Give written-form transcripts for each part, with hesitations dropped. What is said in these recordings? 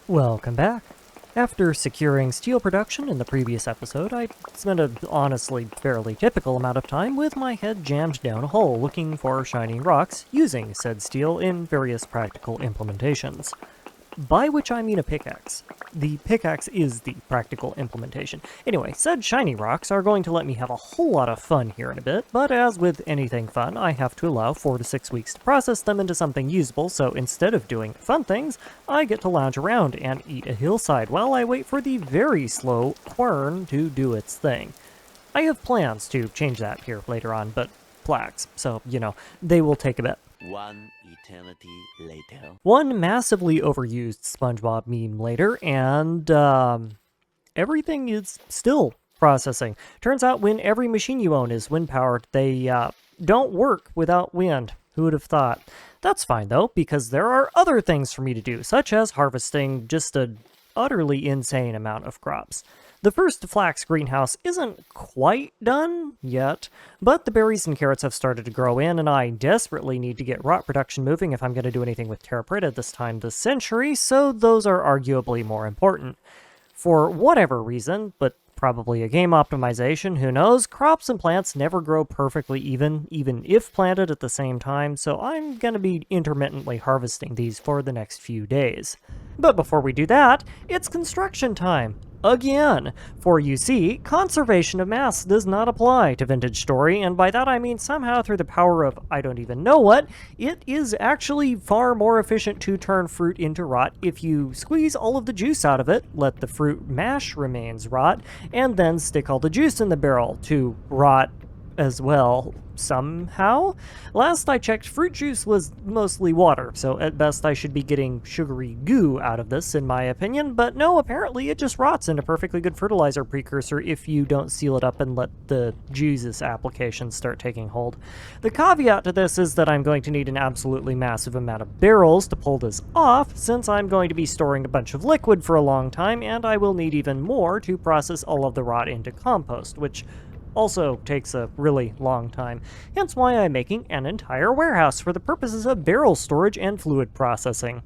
Welcome back. After securing steel production in the previous episode, I spent an honestly fairly typical amount of time with my head jammed down a hole looking for shiny rocks using said steel in various practical implementations. By which I mean a pickaxe. The pickaxe is the practical implementation. Anyway, said shiny rocks are going to let me have a whole lot of fun here in a bit, but as with anything fun, I have to allow 4 to 6 weeks to process them into something usable, so instead of doing fun things, I get to lounge around and eat a hillside while I wait for the very slow quern to do its thing. I have plans to change that here later on, but plaques, so, they will take a bit. One eternity later. One massively overused SpongeBob meme later, and everything is still processing. Turns out when every machine you own is wind-powered, they don't work without wind. Who would have thought? That's fine, though, because there are other things for me to do, such as harvesting just an utterly insane amount of crops. The first flax greenhouse isn't quite done yet, but the berries and carrots have started to grow in, and I desperately need to get rot production moving if I'm going to do anything with terra preta this time this century, so those are arguably more important. For whatever reason, but probably a game optimization, who knows, crops and plants never grow perfectly even if planted at the same time, so I'm going to be intermittently harvesting these for the next few days. But before we do that, it's construction time. Again! For you see, conservation of mass does not apply to Vintage Story, and by that I mean somehow through the power of I don't even know what, it is actually far more efficient to turn fruit into rot if you squeeze all of the juice out of it, let the fruit mash remains rot, and then stick all the juice in the barrel to rot as well, somehow. Last I checked, fruit juice was mostly water, so at best I should be getting sugary goo out of this, in my opinion, but no, apparently it just rots into perfectly good fertilizer precursor if you don't seal it up and let the Jesus application start taking hold. The caveat to this is that I'm going to need an absolutely massive amount of barrels to pull this off, since I'm going to be storing a bunch of liquid for a long time, and I will need even more to process all of the rot into compost, which also takes a really long time, hence why I'm making an entire warehouse for the purposes of barrel storage and fluid processing.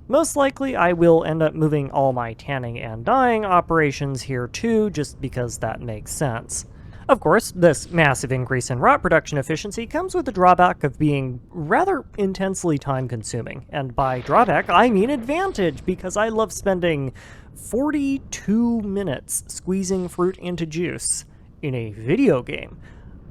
Most likely I will end up moving all my tanning and dyeing operations here too, just because that makes sense. Of course, this massive increase in rot production efficiency comes with the drawback of being rather intensely time-consuming, and by drawback I mean advantage, because I love spending 42 minutes squeezing fruit into juice in a video game.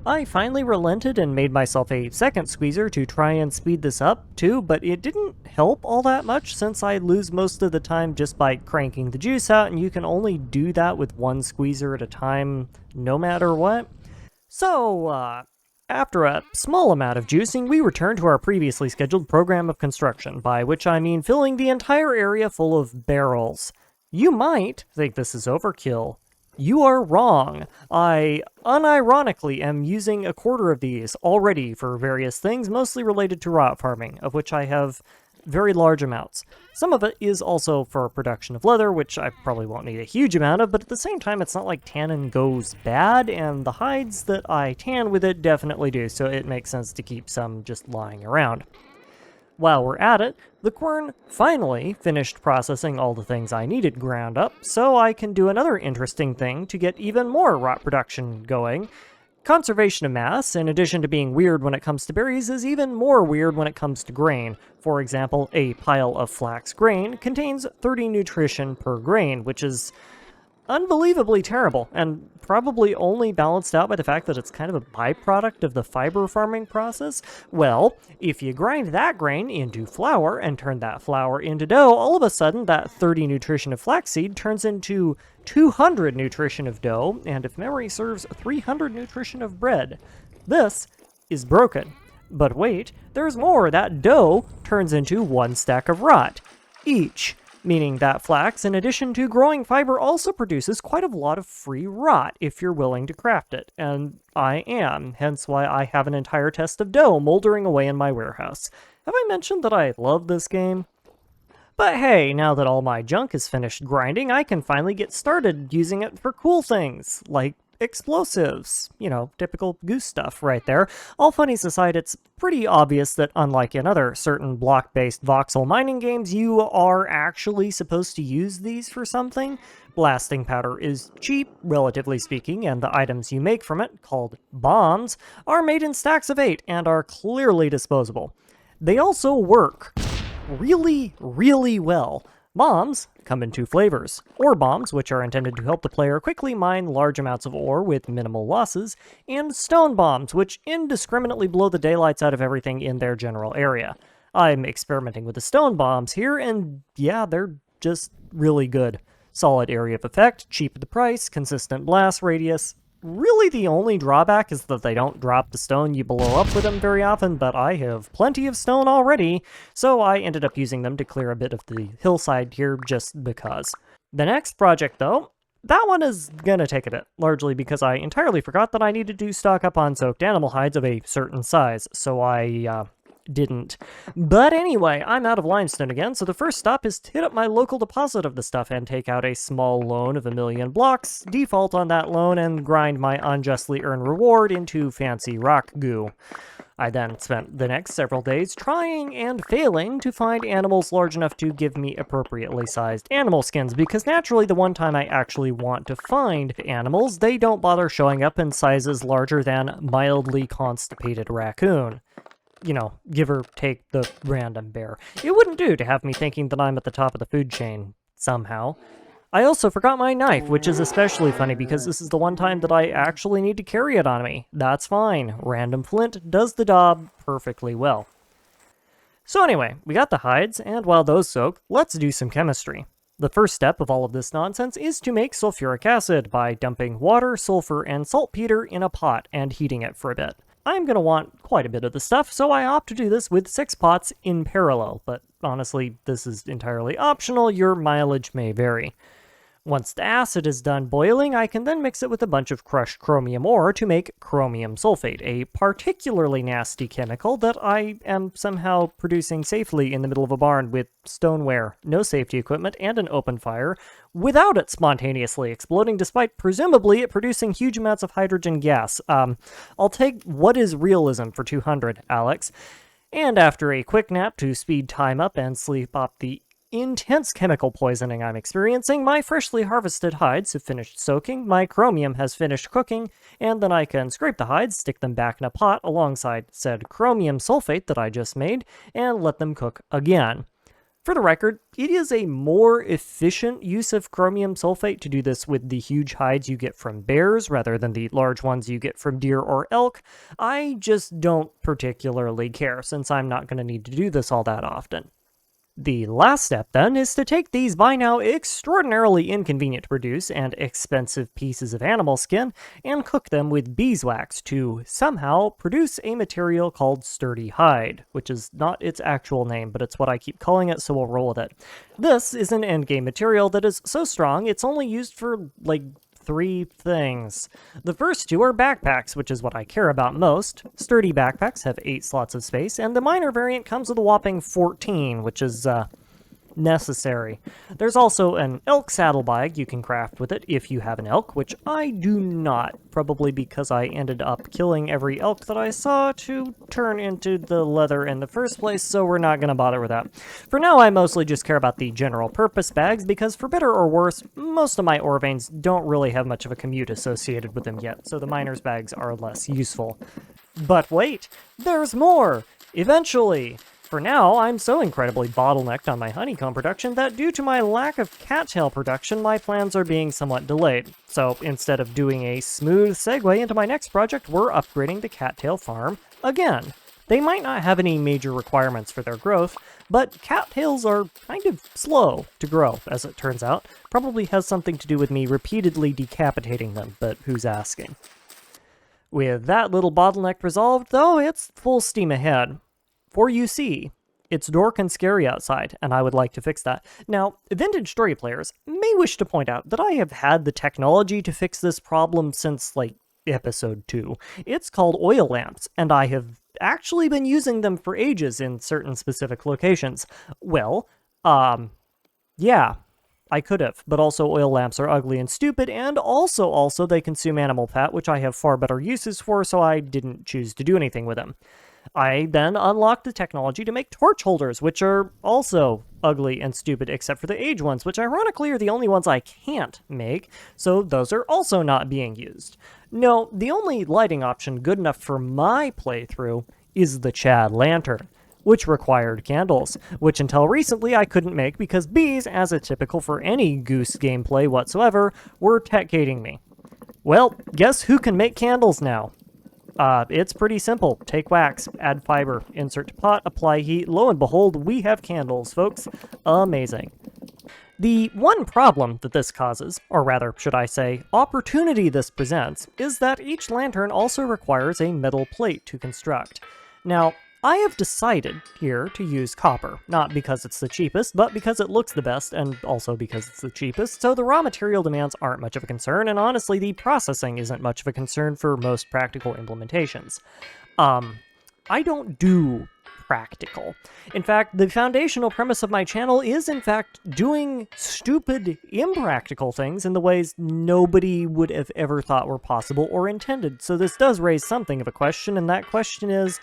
I finally relented and made myself a second squeezer to try and speed this up too, but it didn't help all that much since I lose most of the time just by cranking the juice out, and you can only do that with one squeezer at a time no matter what. So, after a small amount of juicing, we return to our previously scheduled program of construction, by which I mean filling the entire area full of barrels. You might think this is overkill. You are wrong. I unironically am using a quarter of these already for various things, mostly related to rot farming, of which I have very large amounts. Some of it is also for production of leather, which I probably won't need a huge amount of, but at the same time it's not like tannin goes bad, and the hides that I tan with it definitely do, so it makes sense to keep some just lying around. While we're at it, the quern finally finished processing all the things I needed ground up, so I can do another interesting thing to get even more rot production going. Conservation of mass, in addition to being weird when it comes to berries, is even more weird when it comes to grain. For example, a pile of flax grain contains 30 nutrition per grain, which is unbelievably terrible, and probably only balanced out by the fact that it's kind of a byproduct of the fiber farming process. Well, if you grind that grain into flour and turn that flour into dough, all of a sudden that 30 nutrition of flaxseed turns into 200 nutrition of dough, and if memory serves, 300 nutrition of bread. This is broken. But wait, there's more. That dough turns into 1 stack of rot each. Meaning that flax, in addition to growing fiber, also produces quite a lot of free rot if you're willing to craft it, and I am, hence why I have an entire test of dough moldering away in my warehouse. Have I mentioned that I love this game? But hey, now that all my junk is finished grinding, I can finally get started using it for cool things, like explosives. You know, typical Goose stuff right there. All funnies aside, it's pretty obvious that unlike in other certain block-based voxel mining games, you are actually supposed to use these for something. Blasting powder is cheap, relatively speaking, and the items you make from it, called bombs, are made in stacks of 8 and are clearly disposable. They also work really, really well. Bombs come in 2 flavors: ore bombs, which are intended to help the player quickly mine large amounts of ore with minimal losses, and stone bombs, which indiscriminately blow the daylights out of everything in their general area. I'm experimenting with the stone bombs here, and yeah, they're just really good. Solid area of effect, cheap at the price, consistent blast radius. Really, the only drawback is that they don't drop the stone you blow up with them very often, but I have plenty of stone already, so I ended up using them to clear a bit of the hillside here just because. The next project, though, that one is gonna take a bit, largely because I entirely forgot that I needed to stock up on soaked animal hides of a certain size, so I didn't. But anyway, I'm out of limestone again, so the first stop is to hit up my local deposit of the stuff and take out a small loan of 1,000,000 blocks, default on that loan, and grind my unjustly earned reward into fancy rock goo. I then spent the next several days trying and failing to find animals large enough to give me appropriately sized animal skins, because naturally the one time I actually want to find animals, they don't bother showing up in sizes larger than mildly constipated raccoon. You know, give or take the random bear. It wouldn't do to have me thinking that I'm at the top of the food chain, somehow. I also forgot my knife, which is especially funny because this is the one time that I actually need to carry it on me. That's fine. Random flint does the job perfectly well. So anyway, we got the hides, and while those soak, let's do some chemistry. The first step of all of this nonsense is to make sulfuric acid by dumping water, sulfur, and saltpeter in a pot and heating it for a bit. I'm going to want quite a bit of the stuff, so I opt to do this with 6 pots in parallel, but honestly, this is entirely optional, your mileage may vary. Once the acid is done boiling, I can then mix it with a bunch of crushed chromium ore to make chromium sulfate, a particularly nasty chemical that I am somehow producing safely in the middle of a barn with stoneware, no safety equipment, and an open fire, without it spontaneously exploding, despite presumably it producing huge amounts of hydrogen gas. I'll take what is realism for 200, Alex. And after a quick nap to speed time up and sleep off the intense chemical poisoning I'm experiencing, my freshly harvested hides have finished soaking, my chromium has finished cooking, and then I can scrape the hides, stick them back in a pot alongside said chromium sulfate that I just made, and let them cook again. For the record, it is a more efficient use of chromium sulfate to do this with the huge hides you get from bears rather than the large ones you get from deer or elk. I just don't particularly care, since I'm not going to need to do this all that often. The last step, then, is to take these by now extraordinarily inconvenient to produce and expensive pieces of animal skin and cook them with beeswax to somehow produce a material called sturdy hide, which is not its actual name, but it's what I keep calling it, so we'll roll with it. This is an endgame material that is so strong it's only used for, like, 3 things. The first 2 are backpacks, which is what I care about most. Sturdy backpacks have 8 slots of space, and the minor variant comes with a whopping 14, which is, necessary. There's also an elk saddlebag you can craft with it if you have an elk, which I do not, probably because I ended up killing every elk that I saw to turn into the leather in the first place, so we're not going to bother with that. For now, I mostly just care about the general purpose bags, because for better or worse, most of my ore veins don't really have much of a commute associated with them yet, so the miner's bags are less useful. But wait, there's more! Eventually! For now, I'm so incredibly bottlenecked on my honeycomb production that due to my lack of cattail production, my plans are being somewhat delayed. So instead of doing a smooth segue into my next project, we're upgrading the cattail farm again. They might not have any major requirements for their growth, but cattails are kind of slow to grow, as it turns out. Probably has something to do with me repeatedly decapitating them, but who's asking? With that little bottleneck resolved, though, it's full steam ahead. For you see, it's dark and scary outside, and I would like to fix that. Now, vintage story players may wish to point out that I have had the technology to fix this problem since, like, episode 2. It's called oil lamps, and I have actually been using them for ages in certain specific locations. Well, yeah. I could have, but also oil lamps are ugly and stupid, and also they consume animal fat, which I have far better uses for, so I didn't choose to do anything with them. I then unlocked the technology to make torch holders, which are also ugly and stupid, except for the age ones, which ironically are the only ones I can't make, so those are also not being used. No, the only lighting option good enough for my playthrough is the Chad Lantern, which required candles, which until recently I couldn't make because bees, as is typical for any Goose gameplay whatsoever, were tech-gating me. Well, guess who can make candles now? It's pretty simple. Take wax, add fiber, insert to pot, apply heat. Lo and behold, we have candles, folks. Amazing. The one problem that this causes, or rather, should I say, opportunity this presents, is that each lantern also requires a metal plate to construct. Now, I have decided here to use copper, not because it's the cheapest, but because it looks the best, and also because it's the cheapest, so the raw material demands aren't much of a concern, and honestly, the processing isn't much of a concern for most practical implementations. I don't do practical. In fact, the foundational premise of my channel is, in fact, doing stupid, impractical things in the ways nobody would have ever thought were possible or intended, so this does raise something of a question, and that question is,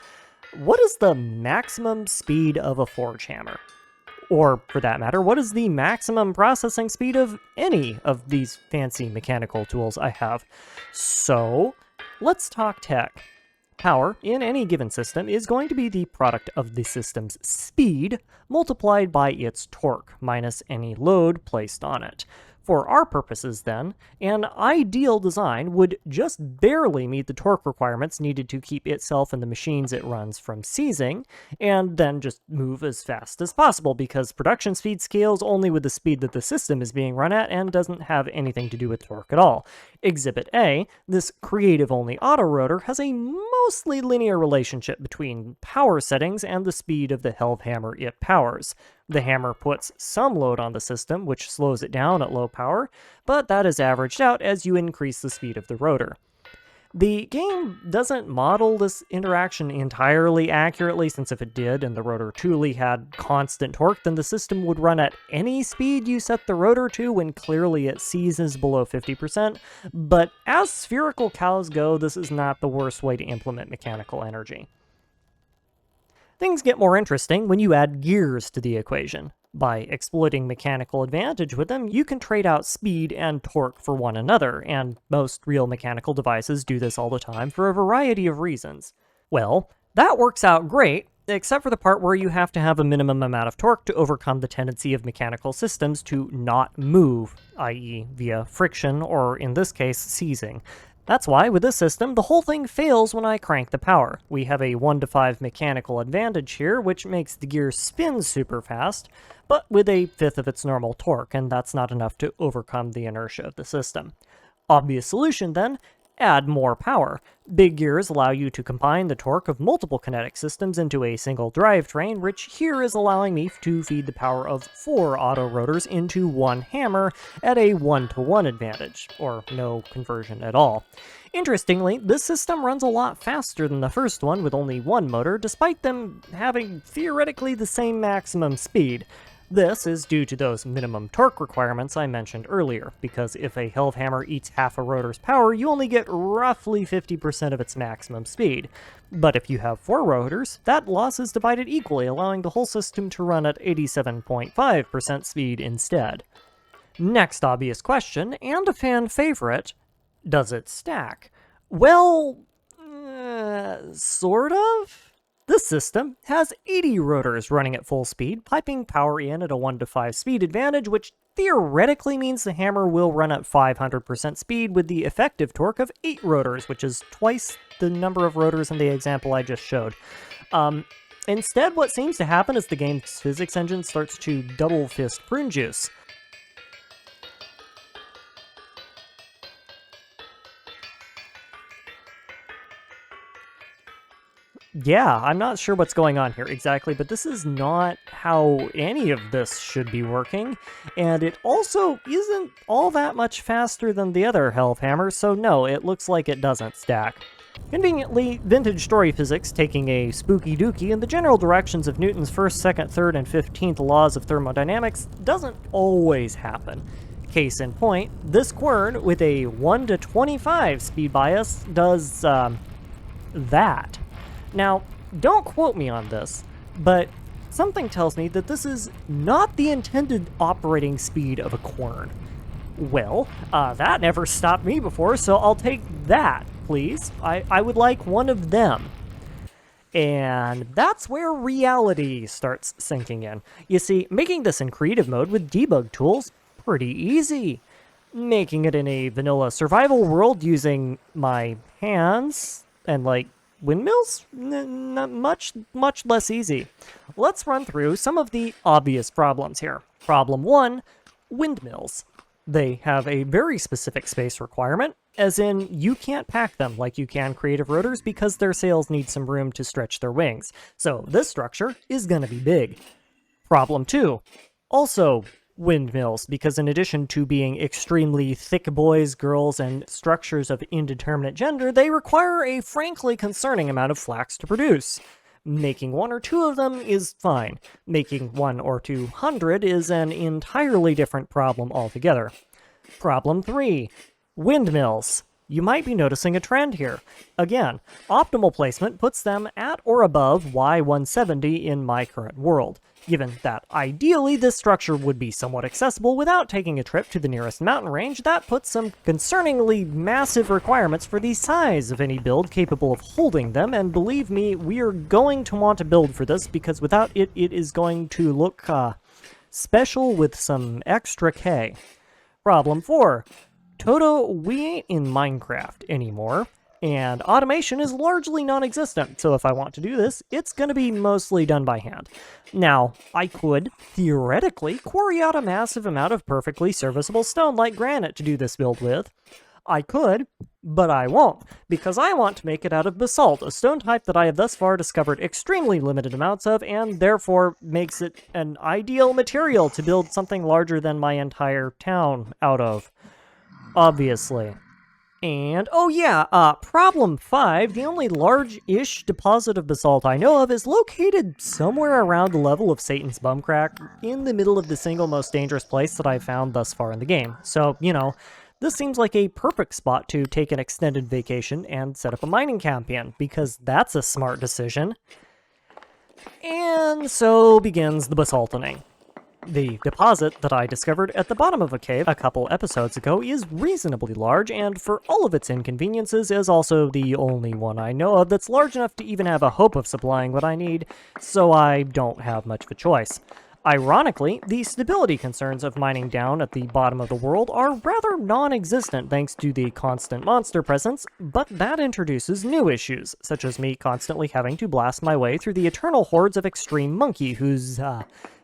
what is the maximum speed of a forge hammer? Or, for that matter, what is the maximum processing speed of any of these fancy mechanical tools I have? So, let's talk tech. Power, in any given system, is going to be the product of the system's speed multiplied by its torque, minus any load placed on it. For our purposes, then, an ideal design would just barely meet the torque requirements needed to keep itself and the machines it runs from seizing, and then just move as fast as possible, because production speed scales only with the speed that the system is being run at and doesn't have anything to do with torque at all. Exhibit A, this creative-only autorotor, has a mostly linear relationship between power settings and the speed of the Helve hammer it powers. The hammer puts some load on the system, which slows it down at low power, but that is averaged out as you increase the speed of the rotor. The game doesn't model this interaction entirely accurately, since if it did and the rotor truly had constant torque, then the system would run at any speed you set the rotor to when clearly it seizes below 50%, but as spherical cows go, this is not the worst way to implement mechanical energy. Things get more interesting when you add gears to the equation. By exploiting mechanical advantage with them, you can trade out speed and torque for one another, and most real mechanical devices do this all the time for a variety of reasons. Well, that works out great, except for the part where you have to have a minimum amount of torque to overcome the tendency of mechanical systems to not move, i.e. via friction, or in this case, seizing. That's why, with this system, the whole thing fails when I crank the power. We have a 1-to-5 mechanical advantage here, which makes the gear spin super fast, but with a fifth of its normal torque, and that's not enough to overcome the inertia of the system. Obvious solution, then, add more power. Big gears allow you to combine the torque of multiple kinetic systems into a single drivetrain, which here is allowing me to feed the power of 4 auto rotors into one hammer at a 1-to-1 advantage, or no conversion at all. Interestingly, this system runs a lot faster than the first one with only one motor, despite them having theoretically the same maximum speed. This is due to those minimum torque requirements I mentioned earlier, because if a Helve hammer eats half a rotor's power, you only get roughly 50% of its maximum speed. But if you have 4 rotors, that loss is divided equally, allowing the whole system to run at 87.5% speed instead. Next obvious question, and a fan favorite, does it stack? Well, sort of? This system has 80 rotors running at full speed, piping power in at a 1-to-5 speed advantage, which theoretically means the hammer will run at 500% speed with the effective torque of 8 rotors, which is twice the number of rotors in the example I just showed. Instead, what seems to happen is the game's physics engine starts to double fist prune juice. Yeah, I'm not sure what's going on here exactly, but this is not how any of this should be working, and it also isn't all that much faster than the other Helve hammer, so no, it looks like it doesn't stack. Conveniently, vintage story physics, taking a spooky dookie in the general directions of Newton's first, second, third, and 15th laws of thermodynamics, doesn't always happen. Case in point, this quern with a 1 to 25 speed bias does that. Now, don't quote me on this, but something tells me that this is not the intended operating speed of a quern. Well, that never stopped me before, so I'll take that, please. I would like one of them. And that's where reality starts sinking in. You see, making this in creative mode with debug tools, pretty easy. Making it in a vanilla survival world using my hands and, like, windmills? Not much less easy. Let's run through some of the obvious problems here. Problem 1, windmills. They have a very specific space requirement, as in you can't pack them like you can creative rotors because their sails need some room to stretch their wings. So this structure is going to be big. Problem 2, also windmills, because in addition to being extremely thick boys, girls, and structures of indeterminate gender, they require a frankly concerning amount of flax to produce. Making 1 or 2 of them is fine. Making 1 or 200 is an entirely different problem altogether. Problem 3, windmills. You might be noticing a trend here. Again, optimal placement puts them at or above Y170 in my current world, given that ideally this structure would be somewhat accessible without taking a trip to the nearest mountain range. That puts some concerningly massive requirements for the size of any build capable of holding them, and believe me, we are going to want to build for this, because without it, it is going to look special with some extra K. Problem 4, Toto, we ain't in Minecraft anymore, and automation is largely non-existent, so if I want to do this, it's going to be mostly done by hand. Now, I could, theoretically, quarry out a massive amount of perfectly serviceable stone like granite to do this build with. I could, but I won't, because I want to make it out of basalt, a stone type that I have thus far discovered extremely limited amounts of, and therefore makes it an ideal material to build something larger than my entire town out of. Obviously. And, oh yeah, problem 5, the only large-ish deposit of basalt I know of is located somewhere around the level of Satan's Bumcrack, in the middle of the single most dangerous place that I've found thus far in the game. So, you know, this seems like a perfect spot to take an extended vacation and set up a mining camp in, because that's a smart decision. And so begins the basalting. The deposit that I discovered at the bottom of a cave a couple episodes ago is reasonably large, and for all of its inconveniences is also the only one I know of that's large enough to even have a hope of supplying what I need, so I don't have much of a choice. Ironically, the stability concerns of mining down at the bottom of the world are rather non-existent thanks to the constant monster presence, but that introduces new issues, such as me constantly having to blast my way through the eternal hordes of extreme monkey whose,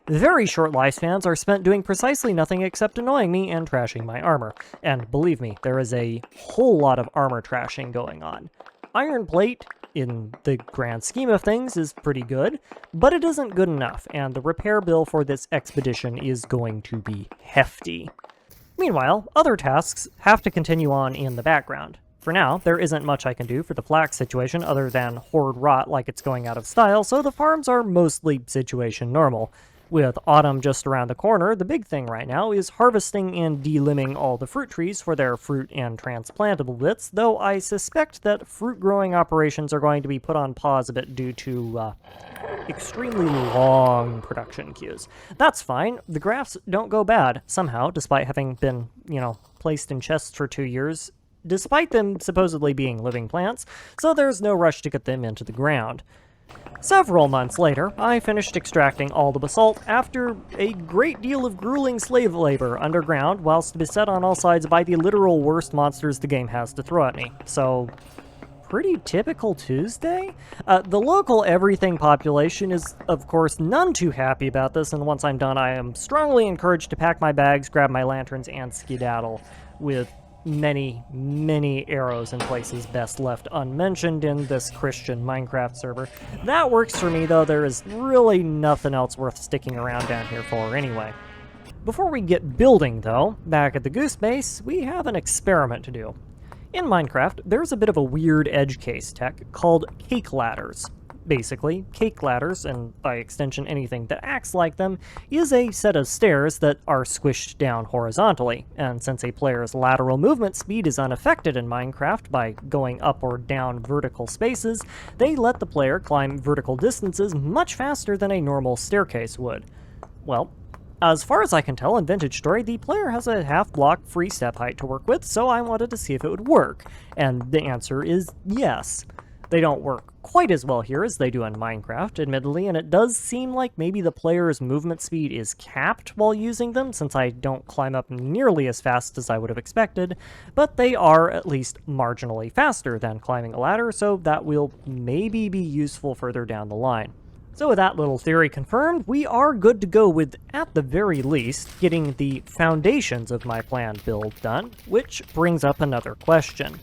very short lifespans are spent doing precisely nothing except annoying me and trashing my armor. And believe me, there is a whole lot of armor trashing going on. Iron plate, in the grand scheme of things, is pretty good, but it isn't good enough, and the repair bill for this expedition is going to be hefty. Meanwhile, other tasks have to continue on in the background. For now, there isn't much I can do for the flax situation other than hoard rot like it's going out of style, so the farms are mostly situation normal. With autumn just around the corner, the big thing right now is harvesting and delimbing all the fruit trees for their fruit and transplantable bits, though I suspect that fruit growing operations are going to be put on pause a bit due to extremely long production queues. That's fine, the grafts don't go bad, somehow, despite having been, placed in chests for 2 years, despite them supposedly being living plants, so there's no rush to get them into the ground. Several months later, I finished extracting all the basalt after a great deal of grueling slave labor underground, whilst beset on all sides by the literal worst monsters the game has to throw at me. So, pretty typical Tuesday? The local everything population is, of course, none too happy about this, and once I'm done, I am strongly encouraged to pack my bags, grab my lanterns, and skedaddle, with many arrows in places best left unmentioned in this Christian Minecraft server. That works for me, though. There is really nothing else worth sticking around down here for anyway. Before we get building, though, back at the Goose base, we have an experiment to do. In Minecraft, there's a bit of a weird edge case tech called cake ladders. Basically, cake ladders, and by extension anything that acts like them, is a set of stairs that are squished down horizontally, and since a player's lateral movement speed is unaffected in Minecraft by going up or down vertical spaces, they let the player climb vertical distances much faster than a normal staircase would. Well, as far as I can tell in Vintage Story, the player has a half-block free step height to work with, so I wanted to see if it would work, and the answer is yes. They don't work quite as well here as they do in Minecraft, admittedly, and it does seem like maybe the player's movement speed is capped while using them, since I don't climb up nearly as fast as I would have expected, but they are at least marginally faster than climbing a ladder, so that will maybe be useful further down the line. So with that little theory confirmed, we are good to go with, at the very least, getting the foundations of my planned build done, which brings up another question.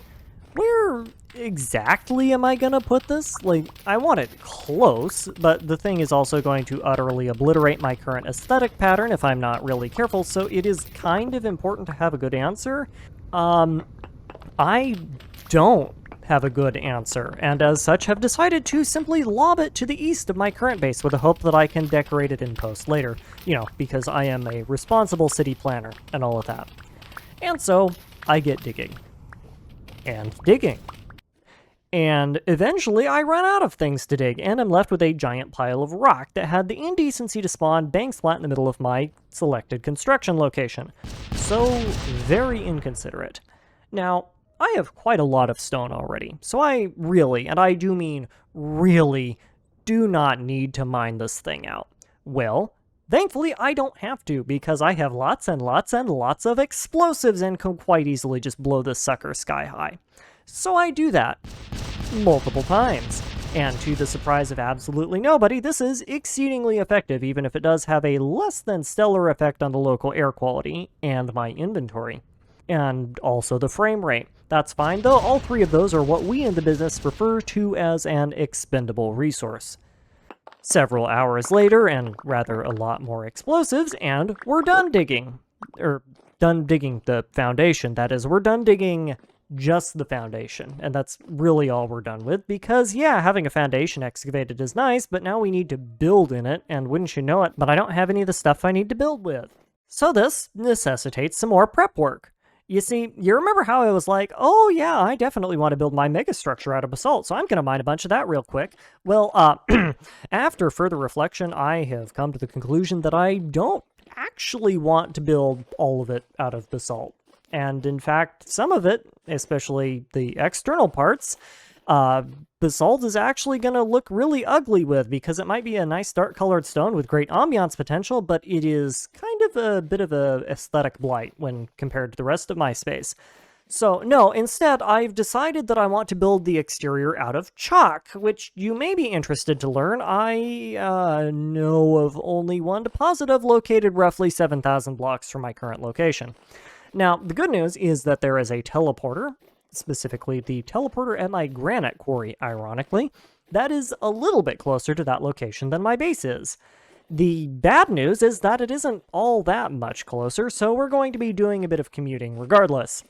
Where exactly am I gonna put this? Like, I want it close, but the thing is also going to utterly obliterate my current aesthetic pattern if I'm not really careful, so it is kind of important to have a good answer. I don't have a good answer, and as such have decided to simply lob it to the east of my current base with the hope that I can decorate it in post later, because I am a responsible city planner and all of that. And so, I get digging. And digging. And eventually I run out of things to dig, and I'm left with a giant pile of rock that had the indecency to spawn bang splat in the middle of my selected construction location. So, very inconsiderate. Now, I have quite a lot of stone already, so I really, and I do mean really, do not need to mine this thing out. Well, thankfully I don't have to, because I have lots and lots and lots of explosives and can quite easily just blow this sucker sky high. So I do that multiple times. And to the surprise of absolutely nobody, this is exceedingly effective, even if it does have a less than stellar effect on the local air quality and my inventory. And also the frame rate. That's fine, though all three of those are what we in the business refer to as an expendable resource. Several hours later, and rather a lot more explosives, and we're done digging. Done digging the foundation, that is. We're done digging just the foundation, and that's really all we're done with, because yeah, having a foundation excavated is nice, but now we need to build in it, and wouldn't you know it, but I don't have any of the stuff I need to build with. So this necessitates some more prep work. You see, you remember how I was like, oh yeah, I definitely want to build my megastructure out of basalt, so I'm going to mine a bunch of that real quick. Well, after further reflection, I have come to the conclusion that I don't actually want to build all of it out of basalt. And in fact, some of it, especially the external parts, basalt is actually going to look really ugly with, because it might be a nice dark colored stone with great ambiance potential, but it is kind of a bit of a aesthetic blight when compared to the rest of my space. So no, instead I've decided that I want to build the exterior out of chalk, which you may be interested to learn. I know of only one deposit of located roughly 7,000 blocks from my current location. Now, the good news is that there is a teleporter, specifically the teleporter at my granite quarry, ironically, that is a little bit closer to that location than my base is. The bad news is that it isn't all that much closer, so we're going to be doing a bit of commuting regardless.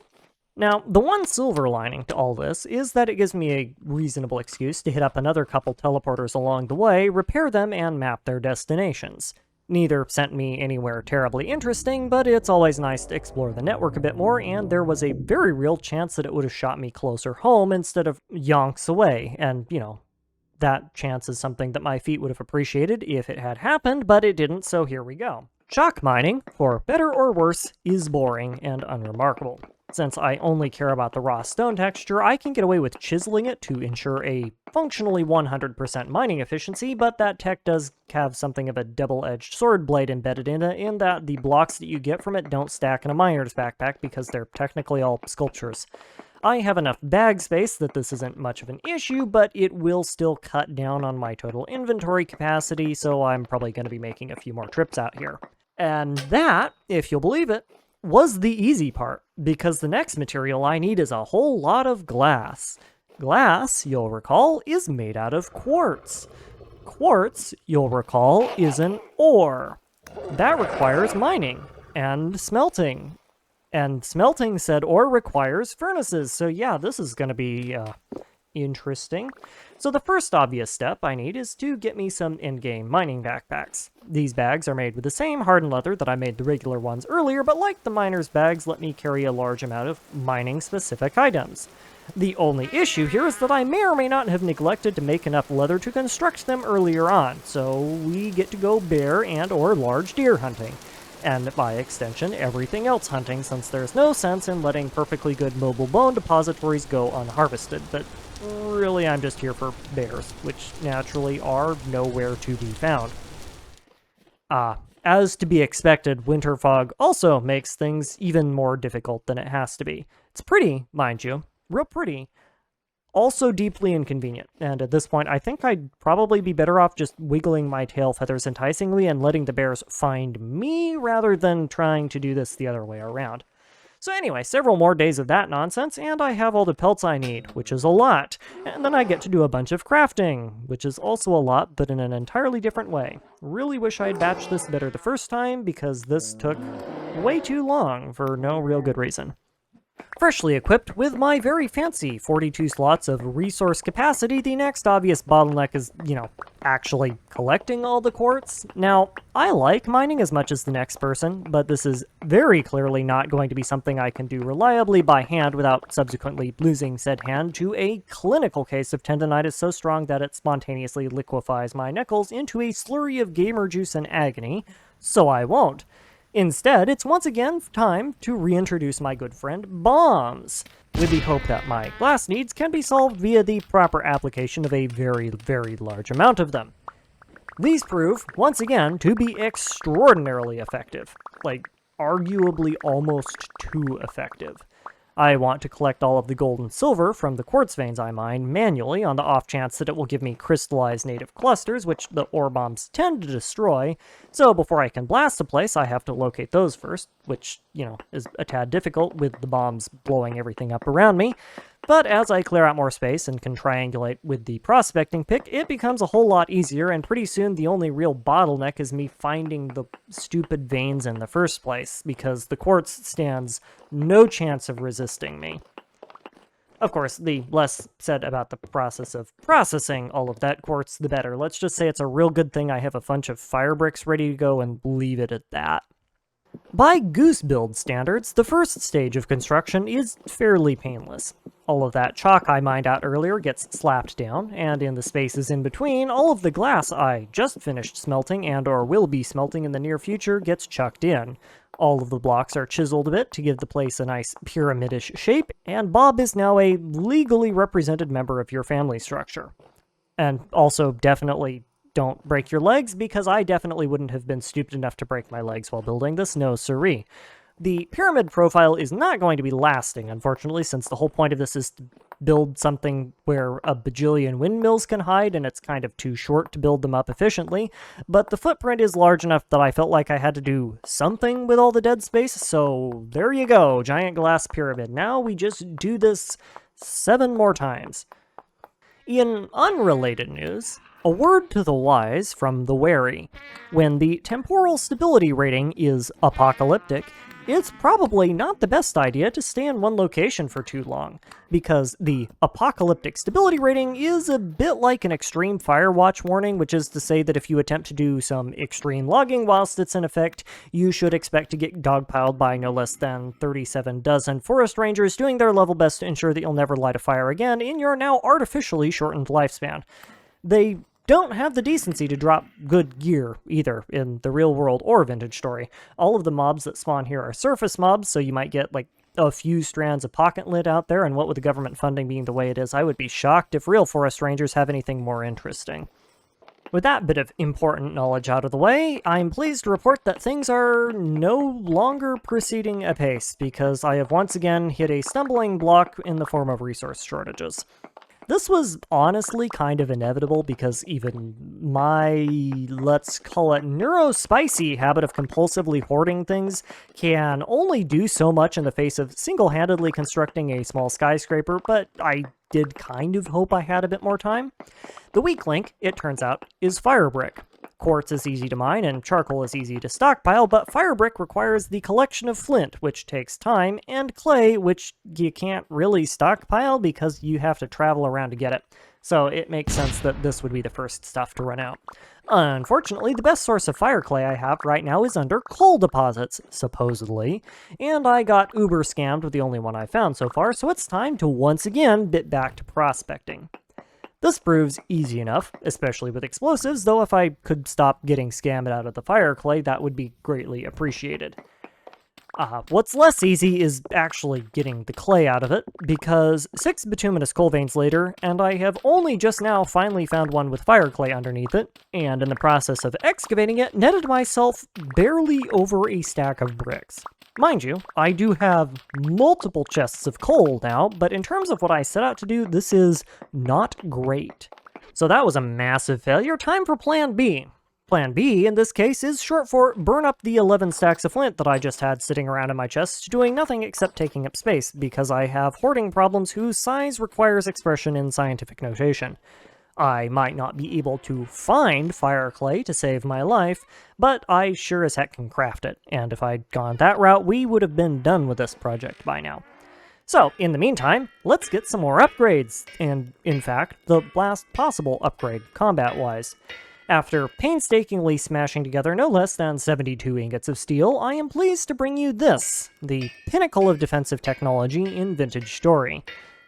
Now, the one silver lining to all this is that it gives me a reasonable excuse to hit up another couple teleporters along the way, repair them, and map their destinations. Neither sent me anywhere terribly interesting, but it's always nice to explore the network a bit more, and there was a very real chance that it would have shot me closer home instead of yonks away, and, that chance is something that my feet would have appreciated if it had happened, but it didn't, so here we go. Chalk mining, for better or worse, is boring and unremarkable. Since I only care about the raw stone texture, I can get away with chiseling it to ensure a functionally 100% mining efficiency, but that tech does have something of a double-edged sword blade embedded in it, in that the blocks that you get from it don't stack in a miner's backpack because they're technically all sculptures. I have enough bag space that this isn't much of an issue, but it will still cut down on my total inventory capacity, so I'm probably going to be making a few more trips out here. And that, if you'll believe it, was the easy part, because the next material I need is a whole lot of glass. Glass, you'll recall, is made out of quartz. Quartz, you'll recall, is an ore. That requires mining, and smelting, And smelting said ore requires furnaces, so yeah, this is going to be interesting. So the first obvious step I need is to get me some endgame mining backpacks. These bags are made with the same hardened leather that I made the regular ones earlier, but like the miner's bags, let me carry a large amount of mining-specific items. The only issue here is that I may or may not have neglected to make enough leather to construct them earlier on, so we get to go bear and or large deer hunting. And by extension, everything else hunting, since there's no sense in letting perfectly good mobile bone depositories go unharvested, but really I'm just here for bears, which naturally are nowhere to be found. As to be expected, winter fog also makes things even more difficult than it has to be. It's pretty, mind you, real pretty, also deeply inconvenient, and at this point I think I'd probably be better off just wiggling my tail feathers enticingly and letting the bears find me rather than trying to do this the other way around. So anyway, several more days of that nonsense, and I have all the pelts I need, which is a lot. And then I get to do a bunch of crafting, which is also a lot, but in an entirely different way. Really wish I'd batched this better the first time, because this took way too long for no real good reason. Freshly equipped with my very fancy 42 slots of resource capacity, the next obvious bottleneck is, actually collecting all the quartz. Now, I like mining as much as the next person, but this is very clearly not going to be something I can do reliably by hand without subsequently losing said hand to a clinical case of tendonitis so strong that it spontaneously liquefies my knuckles into a slurry of gamer juice and agony, so I won't. Instead, it's once again time to reintroduce my good friend bombs, with the hope that my glass needs can be solved via the proper application of a very, very large amount of them. These prove, once again, to be extraordinarily effective, like arguably almost too effective. I want to collect all of the gold and silver from the quartz veins I mine manually on the off chance that it will give me crystallized native clusters, which the ore bombs tend to destroy, so before I can blast the place I have to locate those first, which, is a tad difficult with the bombs blowing everything up around me. But as I clear out more space and can triangulate with the prospecting pick, it becomes a whole lot easier, and pretty soon the only real bottleneck is me finding the stupid veins in the first place, because the quartz stands no chance of resisting me. Of course, the less said about the process of processing all of that quartz, the better. Let's just say it's a real good thing I have a bunch of fire bricks ready to go and leave it at that. By Goose build standards, the first stage of construction is fairly painless. All of that chalk I mined out earlier gets slapped down, and in the spaces in between, all of the glass I just finished smelting and or will be smelting in the near future gets chucked in. All of the blocks are chiseled a bit to give the place a nice pyramidish shape, and Bob is now a legally represented member of your family structure. And also definitely don't break your legs, because I definitely wouldn't have been stupid enough to break my legs while building this, no siree. The pyramid profile is not going to be lasting, unfortunately, since the whole point of this is to build something where a bajillion windmills can hide, and it's kind of too short to build them up efficiently, but the footprint is large enough that I felt like I had to do something with all the dead space, so there you go, giant glass pyramid. Now we just do this 7 more times. In unrelated news, a word to the wise from the wary. When the temporal stability rating is apocalyptic, it's probably not the best idea to stay in one location for too long, because the apocalyptic stability rating is a bit like an extreme fire watch warning, which is to say that if you attempt to do some extreme logging whilst it's in effect, you should expect to get dogpiled by no less than 37 dozen forest rangers doing their level best to ensure that you'll never light a fire again in your now artificially shortened lifespan. They don't have the decency to drop good gear, either, in the real world or Vintage Story. All of the mobs that spawn here are surface mobs, so you might get, a few strands of pocket lint out there, and what with the government funding being the way it is, I would be shocked if real forest rangers have anything more interesting. With that bit of important knowledge out of the way, I'm pleased to report that things are no longer proceeding apace, because I have once again hit a stumbling block in the form of resource shortages. This was honestly kind of inevitable, because even my, let's call it, neurospicy habit of compulsively hoarding things can only do so much in the face of single-handedly constructing a small skyscraper, but I did kind of hope I had a bit more time. The weak link, it turns out, is fire brick. quartz is easy to mine and charcoal is easy to stockpile, but fire brick requires the collection of flint, which takes time, and clay, which you can't really stockpile because you have to travel around to get it. So it makes sense that this would be the first stuff to run out. Unfortunately, the best source of fire clay I have right now is under coal deposits, supposedly, and I got uber scammed with the only one I found so far, so it's time to once again get back to prospecting. This proves easy enough, especially with explosives, though if I could stop getting scammed out of the fire clay, that would be greatly appreciated. What's less easy is actually getting the clay out of it, because 6 bituminous coal veins later, and I have only just now finally found one with fire clay underneath it, and in the process of excavating it, netted myself barely over a stack of bricks. Mind you, I do have multiple chests of coal now, but in terms of what I set out to do, this is not great. So that was a massive failure. Time for Plan B. Plan B, in this case, is short for burn up the 11 stacks of flint that I just had sitting around in my chest, doing nothing except taking up space, because I have hoarding problems whose size requires expression in scientific notation. I might not be able to find fire clay to save my life, but I sure as heck can craft it, and if I'd gone that route, we would have been done with this project by now. So, in the meantime, let's get some more upgrades, and in fact, the last possible upgrade, combat-wise. After painstakingly smashing together no less than 72 ingots of steel, I am pleased to bring you this, the pinnacle of defensive technology in Vintage Story.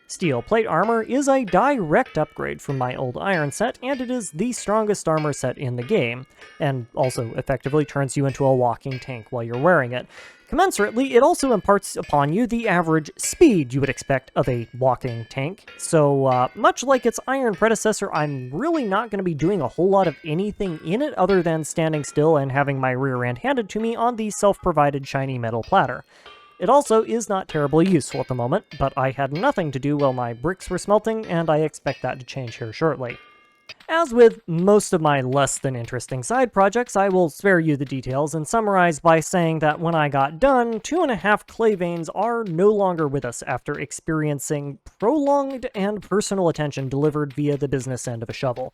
Steel plate armor is a direct upgrade from my old iron set, and it is the strongest armor set in the game, and also effectively turns you into a walking tank while you're wearing it. Commensurately, it also imparts upon you the average speed you would expect of a walking tank, so much like its iron predecessor, I'm really not going to be doing a whole lot of anything in it other than standing still and having my rear end handed to me on the self-provided shiny metal platter. It also is not terribly useful at the moment, but I had nothing to do while my bricks were smelting, and I expect that to change here shortly. As with most of my less than interesting side projects, I will spare you the details and summarize by saying that when I got done, 2.5 clay veins are no longer with us after experiencing prolonged and personal attention delivered via the business end of a shovel.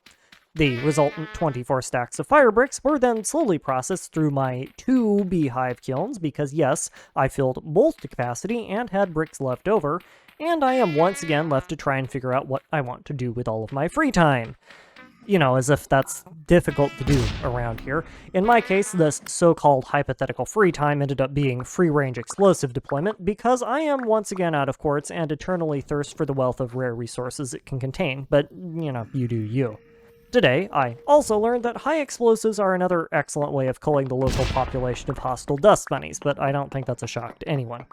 The resultant 24 stacks of fire bricks were then slowly processed through my 2 beehive kilns because yes, I filled both to capacity and had bricks left over, and I am once again left to try and figure out what I want to do with all of my free time. You know, as if that's difficult to do around here. In my case, this so-called hypothetical free time ended up being free-range explosive deployment because I am once again out of quartz and eternally thirst for the wealth of rare resources it can contain, but, you know, you do you. Today, I also learned that high explosives are another excellent way of culling the local population of hostile dust bunnies, but I don't think that's a shock to anyone.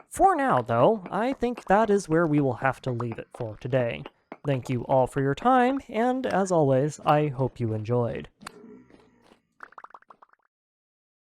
For now, though, I think that is where we will have to leave it for today. Thank you all for your time, and as always, I hope you enjoyed.